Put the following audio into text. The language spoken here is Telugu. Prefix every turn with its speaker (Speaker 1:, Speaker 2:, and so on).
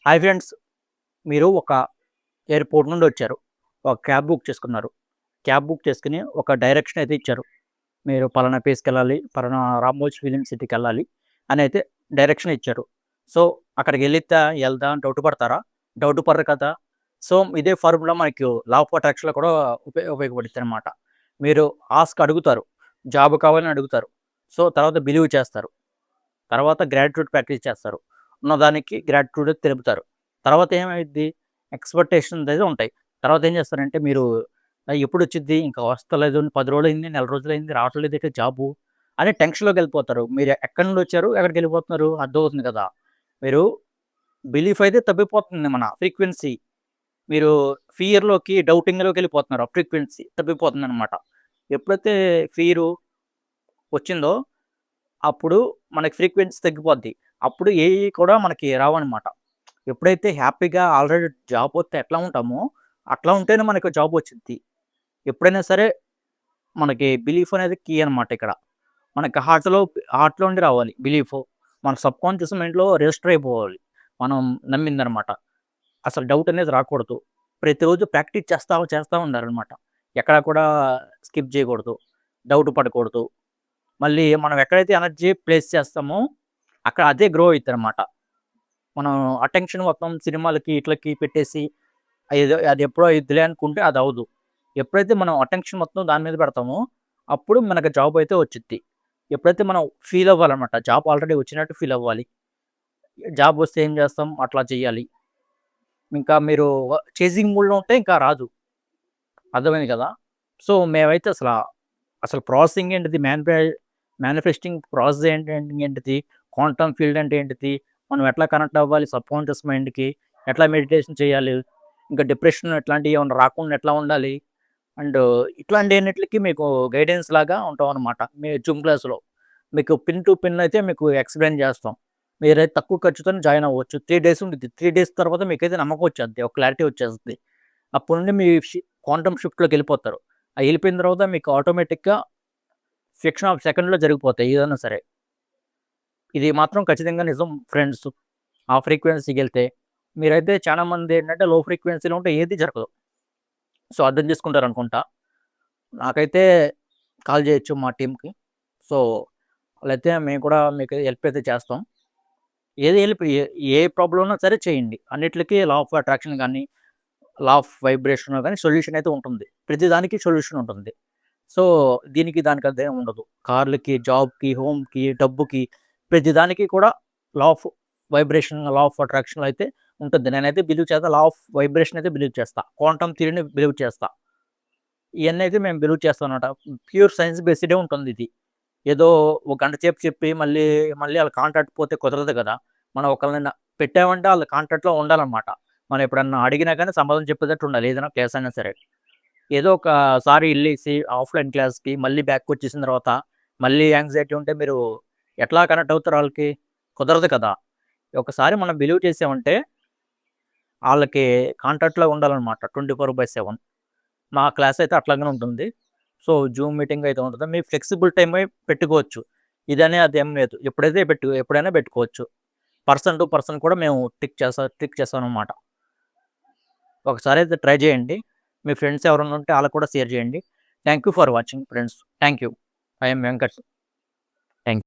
Speaker 1: Hi friends. మీరు ఒక ఎయిర్‌పోర్ట్ నుండి వచ్చారు. ఒక క్యాబ్ బుక్ చేసుకున్నారు. క్యాబ్ బుక్ చేసుకొని ఒక డైరెక్షన్ అయితే ఇచ్చారు. మీరు పలానా ప్లేస్‌కెళ్ళాలి, పలానా రామోజీ ఫిల్మ్ సిటీకెళ్ళాలి అనైతే డైరెక్షన్ ఇచ్చారు. సో, అక్కడికెళ్ళిద్దా, ఎళ్దా అని డౌట్ పడతారా? డౌట్ పడరు కదా! సో, ఇదే ఫార్ములా మనకు లా ఆఫ్ అట్రాక్షన్‌లో కూడా ఉపయోగపడిద్దనమాట. మీరు ఆస్క్ అడుగుతారు. జాబ్ కావాలని అడుగుతారు. సో, తర్వాత బిలీవ్ చేస్తారు. తర్వాత గ్రాటిట్యూడ్ ప్రాక్టీస్ చేస్తారు. ఉన్నదానికి గ్రాటిట్యూడ్ తెలుపుతారు. తర్వాత ఏమైద్ది? ఎక్స్‌పెక్టేషన్స్ అయితే ఉంటాయి. తర్వాత ఏం చేస్తారంటే మీరు ఎప్పుడొచ్చిద్ది? ఇంకా వస్తలేదు, 10 రోజులయింది, నెల రోజులయింది, రావట్లేదేంటి జాబు అని టెన్షన్‌లోకెళ్ళిపోతారు. మీరు ఎక్కడి నుండొచ్చారు? ఎక్కడికెళ్ళిపోతున్నారు? అర్థమవుతుంది కదా! మీరు బిలీఫ్ అయితే తప్పిపోతుంది మన ఫ్రీక్వెన్సీ. మీరు ఫియర్‌లోకి, డౌటింగ్‌లోకెళ్ళిపోతున్నారు. ఆ ఫ్రీక్వెన్సీ తప్పిపోతుందనమాట. ఎప్పుడైతే ఫియరు వచ్చిందో అప్పుడు మనకి ఫ్రీక్వెన్సీ తగ్గిపోద్ది. అప్పుడు ఏయి కూడా మనకి రావనమాట. ఎప్పుడైతే హ్యాపీగా ఆల్రెడీ జాబొస్తే ఎట్లా ఉంటామో, అట్లా ఉంటేనే మనకు జాబొచ్చిద్ది. ఎప్పుడైనా సరే మనకి బిలీఫ్ అనేది కీ అనమాట ఇక్కడ. మనకి హార్ట్‌లో నుండి రావాలి బిలీఫు. మన సబ్‌కాన్షియస్ మైండ్‌లో రిజిస్టర్ అయిపోవాలి. మనం నమ్మిందనమాట. అసలు డౌట్ అనేది రాకూడదు. ప్రతిరోజు ప్రాక్టీస్ చేస్తా ఉండాలనమాట. ఎక్కడా కూడా స్కిప్ చేయకూడదు. డౌట్ పడకూడదు. మళ్ళీ మనం ఎక్కడైతే ఎనర్జీ ప్లేస్ చేస్తామో, అక్కడ అదే గ్రో అయిద్దనమాట. మనం అటెన్షన్ మొత్తం సినిమాలకి, ఈట్లకి పెట్టేసి అది ఎప్పుడో అయిద్దిలే అనుకుంటే అది అవ్వదు. ఎప్పుడైతే మనం అటెన్షన్ మొత్తం దాని మీద పెడతామో, అప్పుడు మనకు జాబ్ అయితే వచ్చిద్ది. ఎప్పుడైతే మనం ఫీల్ అవ్వాలనమాట. జాబ్ ఆల్రెడీ వచ్చినట్టు ఫీల్ అవ్వాలి. జాబ్ వస్తే ఏం చేస్తాం? అట్లా చేయాలి. ఇంకా మీరు చేసింగ్ మూడ్‌లో ఉంటే ఇంకా రాదు. అర్థమైంది కదా! సో, మేమైతే అసలు ప్రాసెసింగ్ ఏంటిది? మేనిఫెస్టింగ్ ప్రాసెస్ ఏంటిది? క్వాంటమ్ ఫీల్డ్ అంటే ఏంటిది? మనం ఎట్లా కనెక్ట్ అవ్వాలి సబ్‌కాన్షియస్ మైండ్‌కి? ఎట్లా మెడిటేషన్ చేయాలి? ఇంకా డిప్రెషన్ ఇట్లాంటివి ఏమన్నా రాకుండా ఎట్లా ఉండాలి? అండ్ ఇట్లాంటియన్నిట్లికి మీకు గైడెన్స్ లాగా ఉంటామనమాట. మీ జూమ్ క్లాస్‌లో. మీకు పిన్ టు పిన్ అయితే మీకు ఎక్స్‌ప్లెయిన్ చేస్తాం. మీరైతే తక్కువ ఖర్చుతోని జాయిన్ అవ్వచ్చు. 3 డేస్ ఉండిద్ది. 3 డేస్ తర్వాత మీకైతే నమ్మకం వచ్చేద్ది. ఒక క్లారిటీ వచ్చేస్తది. అప్పటి నుండి మీ క్వాంటమ్ షిఫ్ట్‌లోకెళ్ళిపోతారు. ఎళ్ళిపోయిన తర్వాత మీకు ఆటోమేటిక్‌గా ఫ్రాక్షన్ ఆఫ్ సెకండ్‌లో జరిగిపోతాయి ఏదైనా సరే. ఇది మాత్రం ఖచ్చితంగా నిజం ఫ్రెండ్స్. ఆ ఫ్రీక్వెన్సీకెళ్తే. మీరైతే చాలా మందేంటంటే లో ఫ్రీక్వెన్సీలో ఉంటే ఏది జరగదు. సో, అర్థం చేసుకుంటారనుకుంటా. నాకైతే కాల్ చేయొచ్చు మా టీమ్‌కి. సో, అలా అయితే మేము కూడా మీకు హెల్ప్ అయితే చేస్తాం. ఏది హెల్ప్ ఏ ఏ ప్రాబ్లమ్ ఉన్నా సరే చేయండి. అన్నిట్లికి లా ఆఫ్ అట్రాక్షన్ గాని, లా ఆఫ్ వైబ్రేషన్ గాని సొల్యూషన్ అయితే ఉంటుంది. ప్రతి దానికి సొల్యూషన్ ఉంటుంది. సో, దీనికి దానికి అదేం ఉండదు. కార్‌లకి, జాబ్‌కి, హోమ్‌కి, డబ్బుకి ప్రతి దానికి కూడా law of vibration, law of అట్రాక్షన్‌లో అయితే ఉంటుంది. నేనైతే బిలీవ్ చేస్తా. లా ఆఫ్ వైబ్రేషన్ అయితే బిలీవ్ చేస్తా. క్వాంటమ్ థియరీని బిలీవ్ చేస్తా. ఇయన్నీ అయితే మేము బిలీవ్ చేస్తామనమాట. ప్యూర్ సైన్స్ బేస్డే ఉంటుందిది. ఏదో ఒక గంట సేపు చెప్పి మళ్ళీ ఆళ్ళ కాంటాక్ట్ పోతే కుదరదు గదా! మనం ఒకళ్ళని పెట్టామంటే ఆళ్ళ కాంటాక్ట్‌లో ఉండాలనమాట. మనం ఎప్పుడన్నా అడిగినా గాని సమాధానం చెప్పేటట్టు ఉండాలి. ఏదైనా క్లాస్ అయినా సరే. ఏదో ఒకసారి ఎళ్ళేసి ఆఫ్‌లైన్ క్లాస్‌కి మళ్ళీ బ్యాక్‌కొచ్చేసిన తర్వాత మళ్ళీ యాంక్సైటీ ఉంటే మీరు ఎట్లా కనెక్ట్ అవుతారు ఆళ్ళకి? కుదరదు కదా! ఒకసారి మనం బిలీవ్ చేసామంటే ఆళ్ళకి కాంటాక్ట్‌లో ఉండాలనమాట 24/7. మా క్లాస్ అయితే అట్లాగనే ఉంటుంది. సో, జూమ్ మీటింగ్ అయితే ఉంటది. మీ ఫ్లెక్సిబుల్ టైమే పెట్టుకోవచ్చు. ఇదని అదేం లేదు. ఎప్పుడైనా పెట్టుకోవచ్చు. పర్సన్ టు పర్సన్ కూడా మేము టిక్ చేస్తామనమాట. ఒకసారైతే ట్రై చేయండి. మీ ఫ్రెండ్స్ ఎవరైనా ఉంటే ఆళ్ళకి కూడా షేర్ చేయండి. Thank you for watching friends. Thank you. I am Venkat. Thank